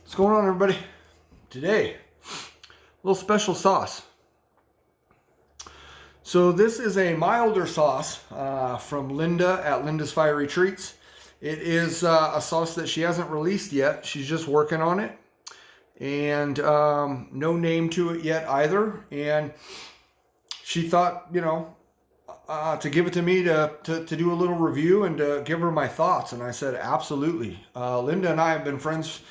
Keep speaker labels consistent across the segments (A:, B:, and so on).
A: What's going on, everybody? Today, a little special sauce. So this is a milder sauce from Linda at Linda's Fiery Treats. It is a sauce that she hasn't released yet. She's just working on it. And no name to it yet either. And she thought, to give it to me to do a little review and to give her my thoughts. And I said, absolutely. Linda and I have been friends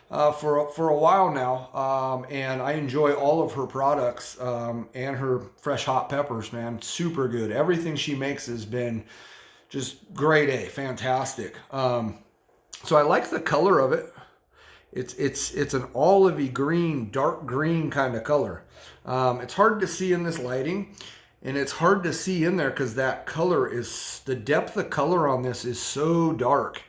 A: for a while now, and I enjoy all of her products and her fresh hot peppers, man. Super good. Everything she makes has been just grade A, fantastic. So I like the color of it. It's an olivey green, dark green kind of color. It's hard to see in this lighting, and it's hard to see in there because that color is, the depth of color on this is so dark.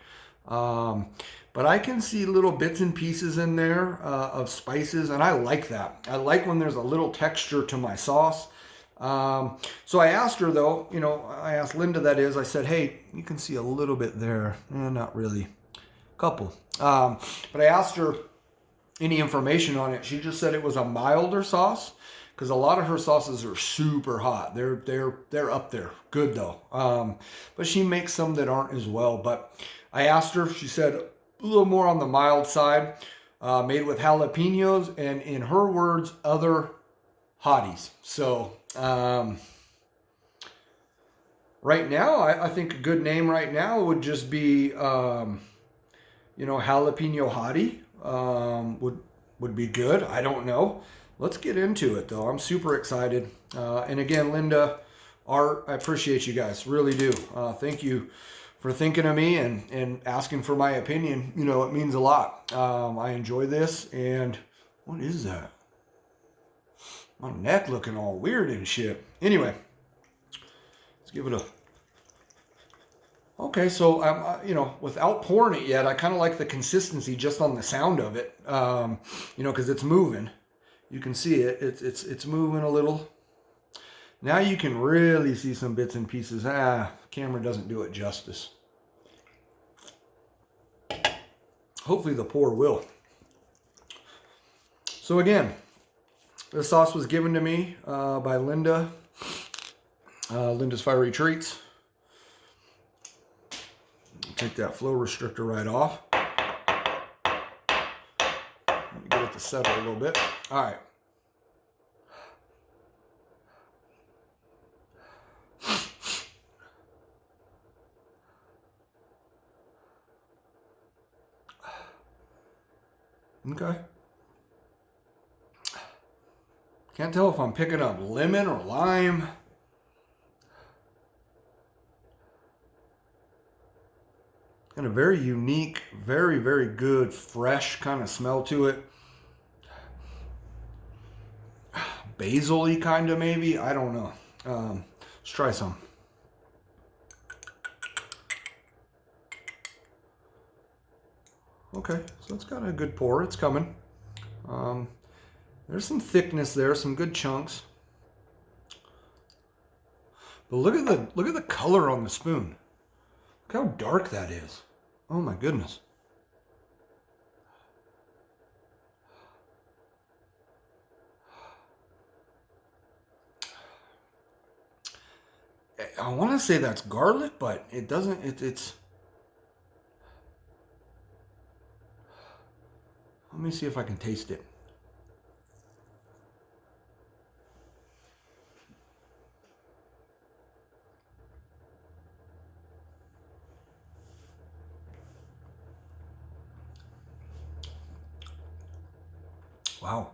A: But I can see little bits and pieces in there of spices, and I like that. I like when there's a little texture to my sauce. So I asked her, though, I asked Linda, that is, I said, hey, you can see a little bit there. Not really. Couple. But I asked her any information on it. She just said it was a milder sauce, because a lot of her sauces are super hot. They're up there. Good, though. But she makes some that aren't as well. But I asked her, she said, a little more on the mild side, made with jalapenos and, in her words, other hotties. So right now, I think a good name right now would just be, jalapeno hottie would be good. I don't know. Let's get into it, though. I'm super excited. And again, Linda, Art, I appreciate you guys. Really do. Thank you for thinking of me and asking for my opinion. It means a lot. I enjoy this. And what is that? My neck looking all weird and shit. Anyway, let's give it a... Okay, so, without pouring it yet, I kind of like the consistency just on the sound of it, because it's moving. You can see it. It's moving a little. Now you can really see some bits and pieces. Camera doesn't do it justice. Hopefully the pour will. So again, this sauce was given to me by Linda, Linda's Fiery Treats. Take that flow restrictor right off. Let me get it to settle a little bit. All right. Okay. Can't tell if I'm picking up lemon or lime. Got a very unique, very, very good, fresh kind of smell to it. Basil-y kind of, maybe. I don't know. Let's try some. Okay, so it's got a good pour. It's coming. There's some thickness there, some good chunks. But look at the color on the spoon. Look how dark that is. Oh my goodness. I want to say that's garlic, but it doesn't. It's. Let me see if I can taste it. Wow.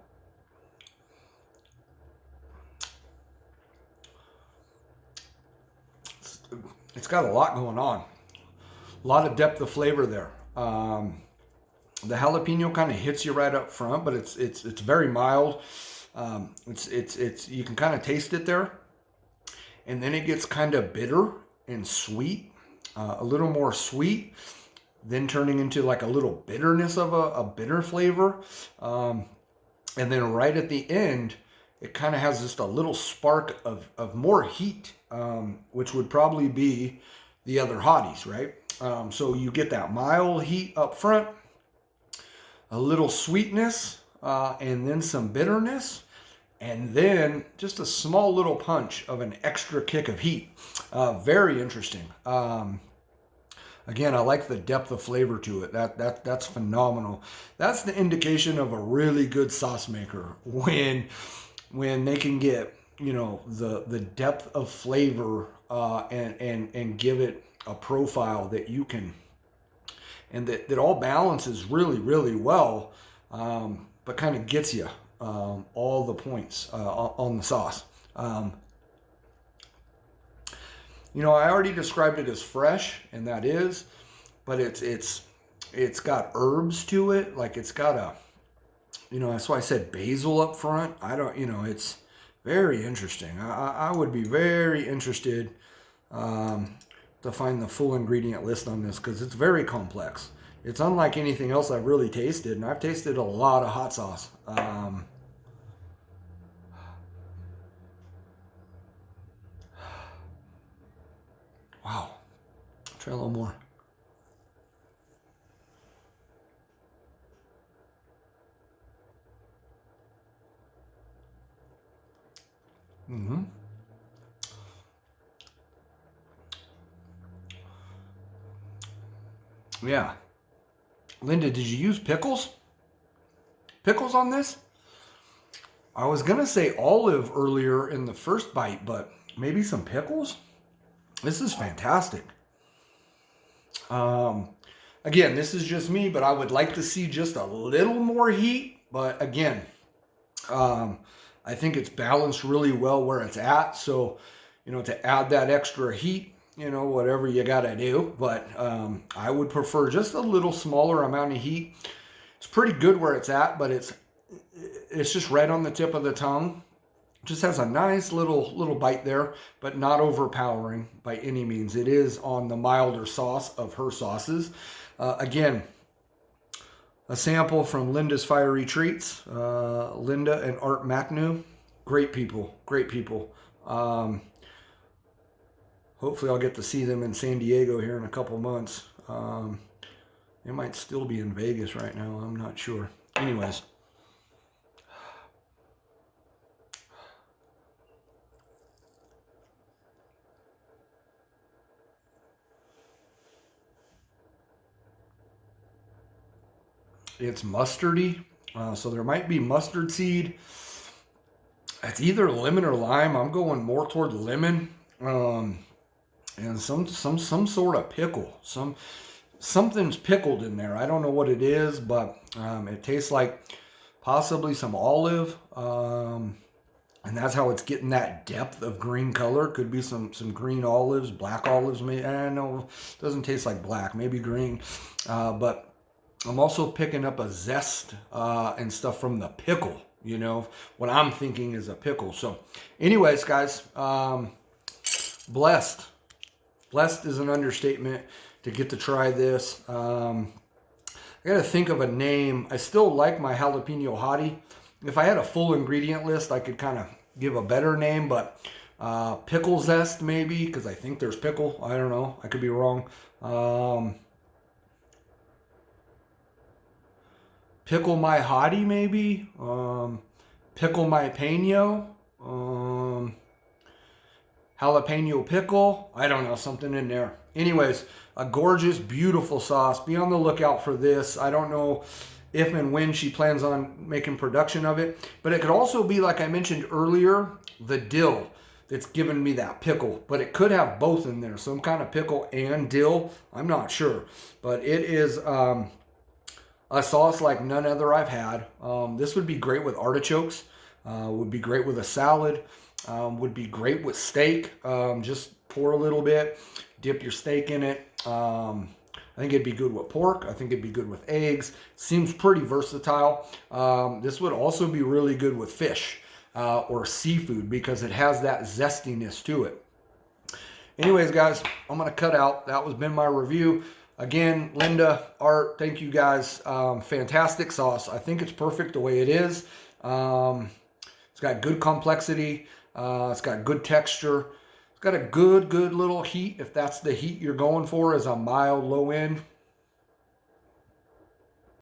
A: It's got a lot going on. A lot of depth of flavor there. The jalapeno kind of hits you right up front, but it's very mild. It's you can kind of taste it there, and then it gets kind of bitter and sweet, a little more sweet, then turning into like a little bitterness of a bitter flavor, and then right at the end, it kind of has just a little spark of more heat, which would probably be the other hotties, right? So you get that mild heat up front. a little sweetness, and then some bitterness, and then just a small little punch of an extra kick of heat. Very interesting. Again, I like the depth of flavor to it. That's phenomenal. That's the indication of a really good sauce maker when they can get, you know, the depth of flavor, and give it a profile that you can, and that all balances really, really well, but kind of gets you all the points on the sauce. You know, I already described it as fresh, and that is, but it's got herbs to it. Like it's got a, you know, that's why I said basil up front. I don't, you know, it's very interesting. I would be very interested to find the full ingredient list on this, because it's very complex. It's unlike anything else I've really tasted, and I've tasted a lot of hot sauce. Wow. Try a little more. Mm-hmm. Yeah. Linda, did you use pickles? Pickles on this? I was going to say olive earlier in the first bite, but maybe some pickles? This is fantastic. Again, this is just me, but I would like to see just a little more heat. But again, I think it's balanced really well where it's at. So, you know, to add that extra heat, you know, whatever you got to do. But I would prefer just a little smaller amount of heat. It's pretty good where it's at, but it's just right on the tip of the tongue. Just has a nice little bite there, but not overpowering by any means. It is on the milder sauce of her sauces. Again, a sample from Linda's Fiery Treats. Linda and Art McNew. Great people. Great people. Hopefully I'll get to see them in San Diego here in a couple months. They might still be in Vegas right now. I'm not sure. Anyways. It's mustardy, so there might be mustard seed. It's either lemon or lime. I'm going more toward lemon, and some sort of pickle. Something's pickled in there. I don't know what it is, but it tastes like possibly some olive, and that's how it's getting that depth of green color. Could be some green olives, black olives. Maybe, I know it doesn't taste like black. Maybe green, but I'm also picking up a zest and stuff from the pickle, you know, what I'm thinking is a pickle. So anyways, guys, blessed. Blessed is an understatement to get to try this. I got to think of a name. I still like my jalapeno hottie. If I had a full ingredient list, I could kind of give a better name, but pickle zest maybe, because I think there's pickle. I don't know. I could be wrong. Pickle my hottie, maybe. Pickle my peno. Jalapeno pickle. I don't know, something in there. Anyways, a gorgeous, beautiful sauce. Be on the lookout for this. I don't know if and when she plans on making production of it, but it could also be, like I mentioned earlier, the dill that's given me that pickle. But it could have both in there, some kind of pickle and dill. I'm not sure, but it is a sauce like none other I've had. This would be great with artichokes. Would be great with a salad. Would be great with steak. Just pour a little bit, dip your steak in it. I think it'd be good with pork. I think it'd be good with eggs. Seems pretty versatile. This would also be really good with fish or seafood because it has that zestiness to it. Anyways, guys, I'm going to cut out. That was been my review. Again, Linda, Art, thank you guys. Fantastic sauce. I think it's perfect the way it is. It's got good complexity. It's got good texture. It's got a good little heat, if that's the heat you're going for, is a mild low end.